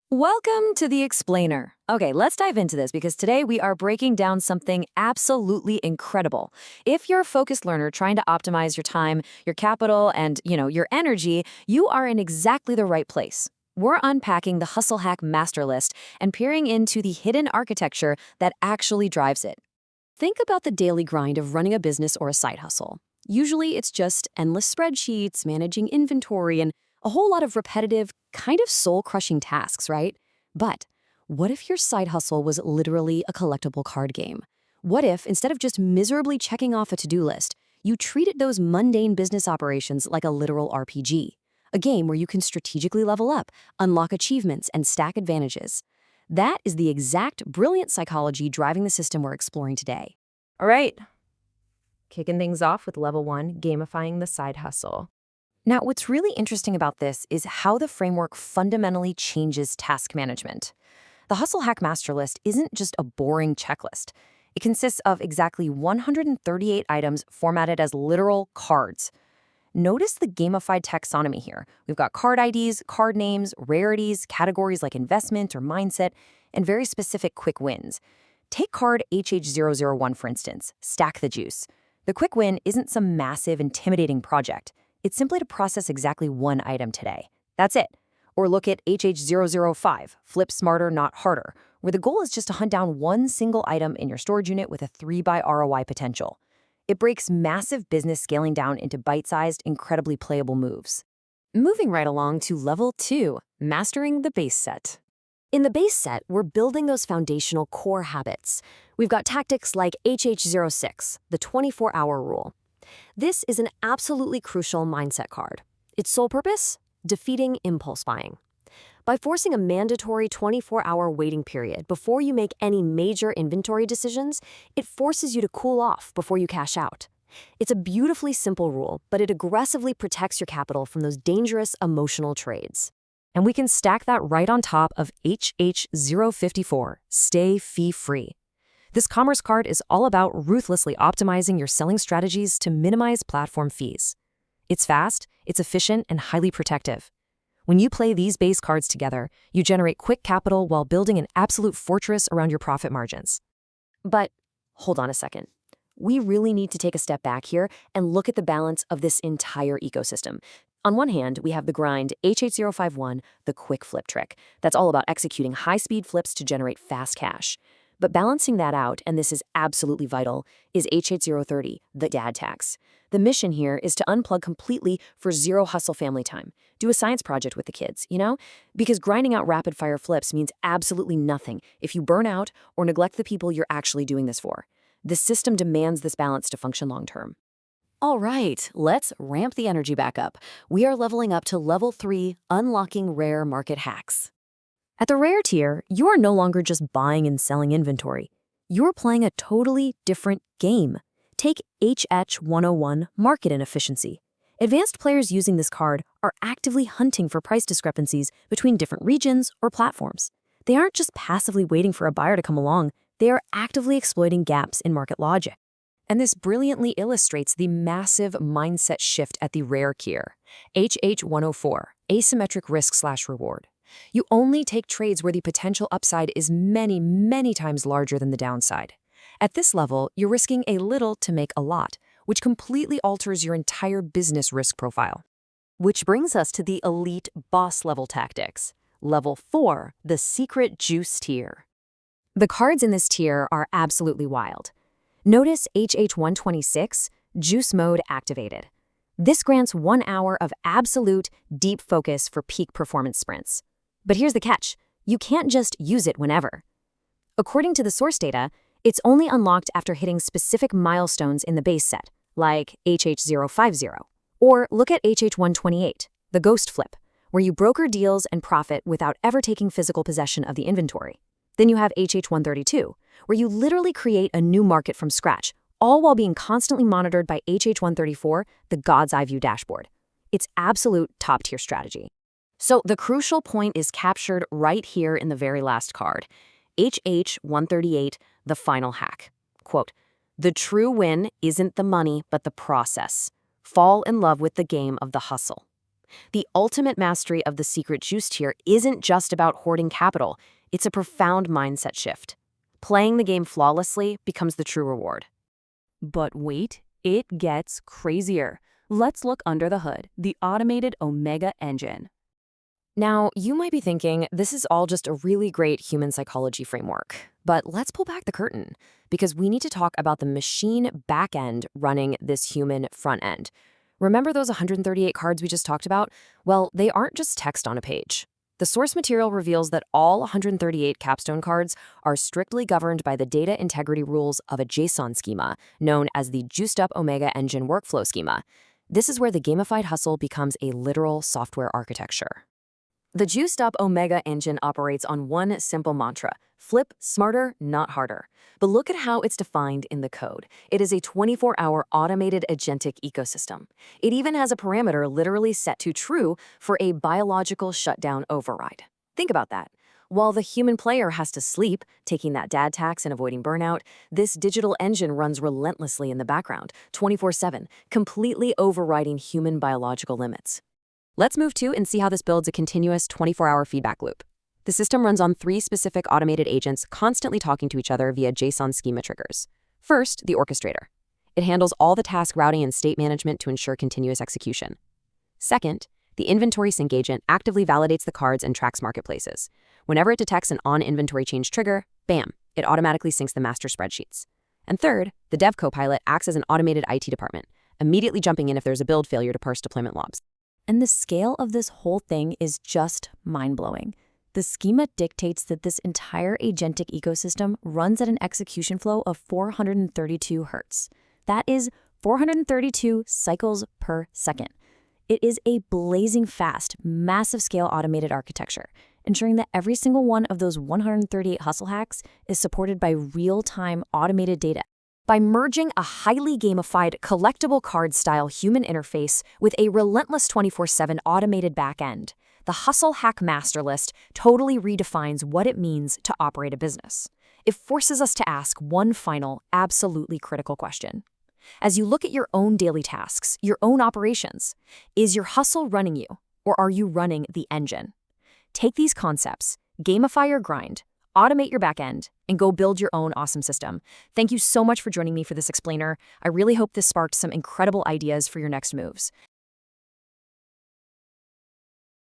Welcome to The Explainer. Okay, let's dive into this because today we are breaking down something absolutely incredible. If you're a focused learner trying to optimize your time, your capital, and, your energy, you are in exactly the right place. We're unpacking the Hustle Hack Masterlist and peering into the hidden architecture that actually drives it. Think about the daily grind of running a business or a side hustle. Usually it's just endless spreadsheets, managing inventory, and a whole lot of repetitive, kind of soul-crushing tasks, right? But what if your side hustle was literally a collectible card game? What if, instead of just miserably checking off a to-do list, you treated those mundane business operations like a literal RPG? A game where you can strategically level up, unlock achievements, and stack advantages. That is the exact brilliant psychology driving the system we're exploring today. All right, kicking things off with level 1, gamifying the side hustle. Now, what's really interesting about this is how the framework fundamentally changes task management. The Hustle Hack Master List isn't just a boring checklist. It consists of exactly 138 items formatted as literal cards. Notice the gamified taxonomy here. We've got card IDs, card names, rarities, categories like investment or mindset, and very specific quick wins. Take card HH001, for instance, Stack the Juice. The quick win isn't some massive, intimidating project. It's simply to process exactly one item today. That's it. Or look at HH005, Flip Smarter, Not Harder, where the goal is just to hunt down one single item in your storage unit with a 3x ROI potential. It breaks massive business scaling down into bite-sized, incredibly playable moves. Moving right along to level 2, mastering the base set. In the base set, we're building those foundational core habits. We've got tactics like HH06, the 24-hour rule. This is an absolutely crucial mindset card. Its sole purpose? Defeating impulse buying. By forcing a mandatory 24-hour waiting period before you make any major inventory decisions, it forces you to cool off before you cash out. It's a beautifully simple rule, but it aggressively protects your capital from those dangerous emotional trades. And we can stack that right on top of HH054, Stay Fee-Free. This commerce card is all about ruthlessly optimizing your selling strategies to minimize platform fees. It's fast, it's efficient, and highly protective. When you play these base cards together, you generate quick capital while building an absolute fortress around your profit margins. But hold on a second. We really need to take a step back here and look at the balance of this entire ecosystem. On one hand, we have the grind HH051, the quick flip trick. That's all about executing high-speed flips to generate fast cash. But balancing that out, and this is absolutely vital, is HH030, the dad tax. The mission here is to unplug completely for zero hustle family time. Do a science project with the kids, Because grinding out rapid-fire flips means absolutely nothing if you burn out or neglect the people you're actually doing this for. The system demands this balance to function long-term. All right, let's ramp the energy back up. We are leveling up to level 3, unlocking rare market hacks. At the rare tier, you are no longer just buying and selling inventory. You're playing a totally different game. Take HH101, Market Inefficiency. Advanced players using this card are actively hunting for price discrepancies between different regions or platforms. They aren't just passively waiting for a buyer to come along, they are actively exploiting gaps in market logic. And this brilliantly illustrates the massive mindset shift at the rare tier. HH104, Asymmetric Risk/Reward. You only take trades where the potential upside is many, many times larger than the downside. At this level, you're risking a little to make a lot, which completely alters your entire business risk profile. Which brings us to the elite boss level tactics. Level 4, the secret juice tier. The cards in this tier are absolutely wild. Notice HH126, Juice Mode activated. This grants 1 hour of absolute, deep focus for peak performance sprints. But here's the catch. You can't just use it whenever. According to the source data, it's only unlocked after hitting specific milestones in the base set, like HH050. Or look at HH128, the Ghost Flip, where you broker deals and profit without ever taking physical possession of the inventory. Then you have HH132, where you literally create a new market from scratch, all while being constantly monitored by HH134, the God's Eye View dashboard. It's absolute top-tier strategy. So the crucial point is captured right here in the very last card. HH138, the final hack. Quote, "The true win isn't the money, but the process. Fall in love with the game of the hustle." The ultimate mastery of the secret juice tier isn't just about hoarding capital, it's a profound mindset shift. Playing the game flawlessly becomes the true reward. But wait, it gets crazier. Let's look under the hood, the automated Omega engine. Now, you might be thinking this is all just a really great human psychology framework. But let's pull back the curtain, because we need to talk about the machine backend running this human front end. Remember those 138 cards we just talked about? Well, they aren't just text on a page. The source material reveals that all 138 capstone cards are strictly governed by the data integrity rules of a JSON schema, known as the Juiced Up Omega Engine Workflow Schema. This is where the gamified hustle becomes a literal software architecture. The Juiced Up Omega engine operates on one simple mantra: flip smarter, not harder. But look at how it's defined in the code. It is a 24-hour automated agentic ecosystem. It even has a parameter literally set to true for a biological shutdown override. Think about that. While the human player has to sleep, taking that dad tax and avoiding burnout, this digital engine runs relentlessly in the background, 24/7, completely overriding human biological limits. Let's move to and see how this builds a continuous 24-hour feedback loop. The system runs on 3 specific automated agents constantly talking to each other via JSON schema triggers. First, the orchestrator. It handles all the task routing and state management to ensure continuous execution. Second, the inventory sync agent actively validates the cards and tracks marketplaces. Whenever it detects an on-inventory change trigger, bam, it automatically syncs the master spreadsheets. And third, the dev copilot acts as an automated IT department, immediately jumping in if there's a build failure to parse deployment logs. And the scale of this whole thing is just mind-blowing. The schema dictates that this entire agentic ecosystem runs at an execution flow of 432 Hertz. That is 432 cycles per second. It is a blazing fast, massive scale automated architecture, ensuring that every single one of those 138 hustle hacks is supported by real-time automated data. By merging a highly gamified, collectible card-style human interface with a relentless 24/7 automated backend, the Hustle Hack Masterlist totally redefines what it means to operate a business. It forces us to ask one final, absolutely critical question. As you look at your own daily tasks, your own operations, is your hustle running you, or are you running the engine? Take these concepts, gamify your grind, automate your backend, and go build your own awesome system. Thank you so much for joining me for this explainer. I really hope this sparked some incredible ideas for your next moves.